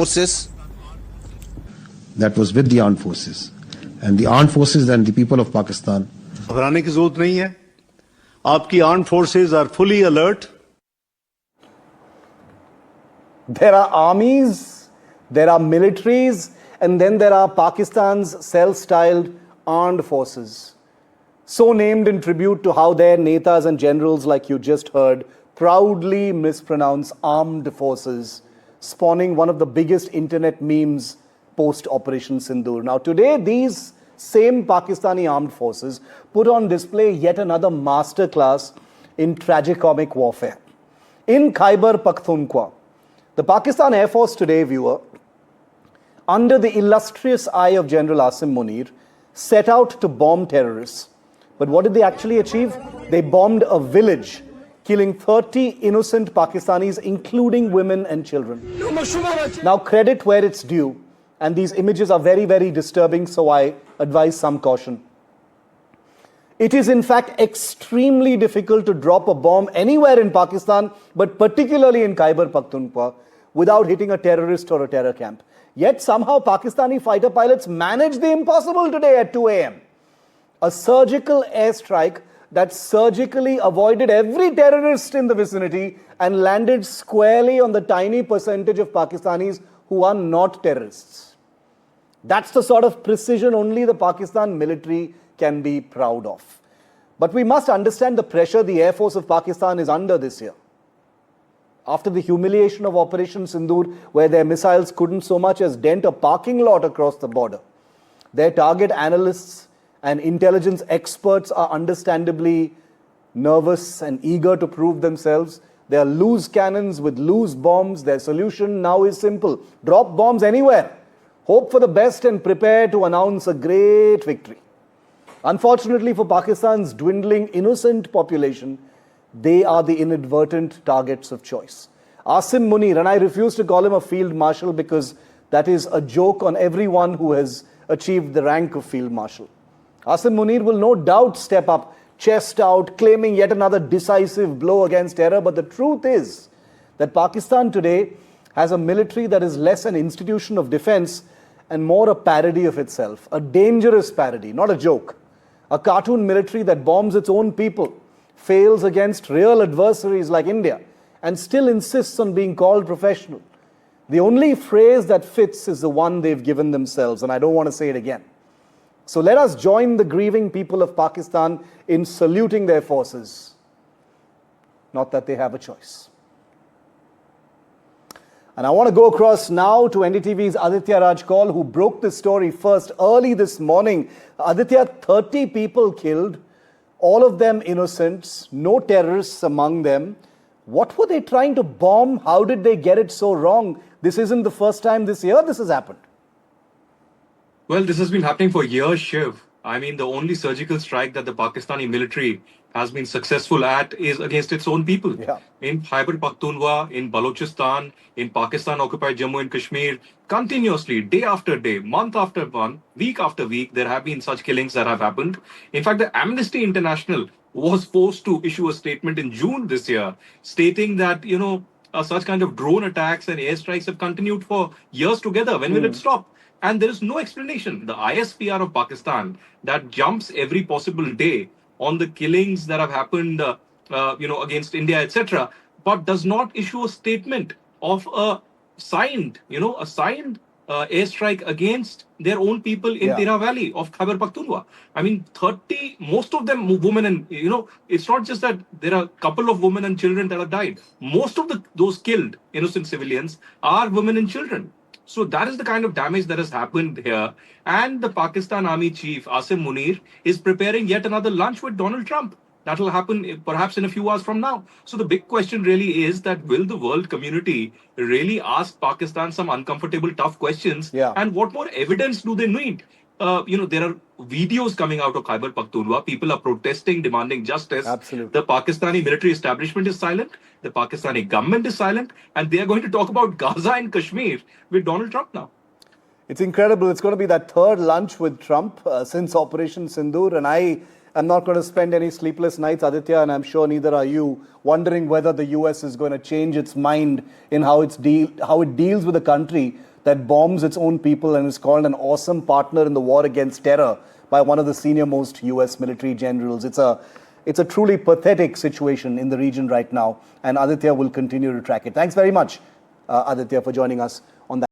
forces that was with the armed forces, and the armed forces and the people of Pakistan. घबराने की जरूरत नहीं है. आपकी armed forces are fully alert. There are armies, there are militaries, and then there are Pakistan's self-styled armed forces. So named in tribute to how their netas and generals, like you just heard, proudly mispronounce armed forces, spawning one of the biggest internet memes post-Operation Sindoor. Now today, these same Pakistani armed forces put on display yet another masterclass in tragicomic warfare. In Khyber Pakhtunkhwa, the Pakistan Air Force today, viewer, under the illustrious eye of General Asim Munir, set out to bomb terrorists. But what did they actually achieve? They bombed a village, killing 30 innocent Pakistanis, including women and children. Now, credit where it's due, and these images are very, very disturbing, so I advise some caution. It is in fact extremely difficult to drop a bomb anywhere in Pakistan, but particularly in Khyber Pakhtunkhwa, without hitting a terrorist or a terror camp. Yet somehow Pakistani fighter pilots managed the impossible today at 2 a.m. A surgical airstrike that surgically avoided every terrorist in the vicinity and landed squarely on the tiny percentage of Pakistanis who are not terrorists. That's the sort of precision only the Pakistan military can be proud of. But we must understand the pressure the Air Force of Pakistan is under this year. After the humiliation of Operation Sindoor, where their missiles couldn't so much as dent a parking lot across the border, their target analysts and intelligence experts are understandably nervous and eager to prove themselves. They are loose cannons with loose bombs. Their solution now is simple: drop bombs anywhere, hope for the best, and prepare to announce a great victory. Unfortunately for Pakistan's dwindling innocent population, they are the inadvertent targets of choice. Asim Munir, and I refuse to call him a field marshal because that is a joke on everyone who has achieved the rank of field marshal. Asim Munir will no doubt step up, chest out, claiming yet another decisive blow against terror. But the truth is that Pakistan today has a military that is less an institution of defense and more a parody of itself. A dangerous parody, not a joke. A cartoon military that bombs its own people, fails against real adversaries like India, and still insists on being called professional. The only phrase that fits is the one they've given themselves, and I don't want to say it again. So let us join the grieving people of Pakistan in saluting their forces. Not that they have a choice. And I want to go across now to NDTV's Aditya Rajkol, who broke this story first early this morning. Aditya, 30 people killed, all of them innocents, no terrorists among them. What were they trying to bomb? How did they get it so wrong? This isn't the first time this year this has happened. Well, this has been happening for years, Shiv. I mean, the only surgical strike that the Pakistani military has been successful at is against its own people. Yeah. In Khyber Pakhtunkhwa, in Balochistan, in Pakistan-occupied Jammu and Kashmir, continuously, day after day, month after month, week after week, there have been such killings that have happened. In fact, the Amnesty International was forced to issue a statement in June this year, stating that, such kind of drone attacks and airstrikes have continued for years together. When will it stop? And there is no explanation. The ISPR of Pakistan that jumps every possible day on the killings that have happened, against India, etc., but does not issue a statement of a signed airstrike against their own people in Tira Valley of Khyber Pakhtunkhwa. I mean, 30, most of them women, and it's not just that there are a couple of women and children that have died. Most of those killed innocent civilians are women and children. So that is the kind of damage that has happened here. And the Pakistan Army Chief, Asim Munir, is preparing yet another lunch with Donald Trump. That will happen perhaps in a few hours from now. So the big question really is that will the world community really ask Pakistan some uncomfortable, tough questions? Yeah. And what more evidence do they need? There are videos coming out of Khyber Pakhtunkhwa. People are protesting, demanding justice. Absolutely. The Pakistani military establishment is silent. The Pakistani government is silent. And they are going to talk about Gaza and Kashmir with Donald Trump now. It's incredible. It's going to be that third lunch with Trump since Operation Sindoor. And I am not going to spend any sleepless nights, Aditya, and I'm sure neither are you, wondering whether the US is going to change its mind in how it deals with a country that bombs its own people and is called an awesome partner in the war against terror by one of the senior most US military generals. It's a truly pathetic situation in the region right now, and Aditya will continue to track it. Thanks very much, Aditya, for joining us on that.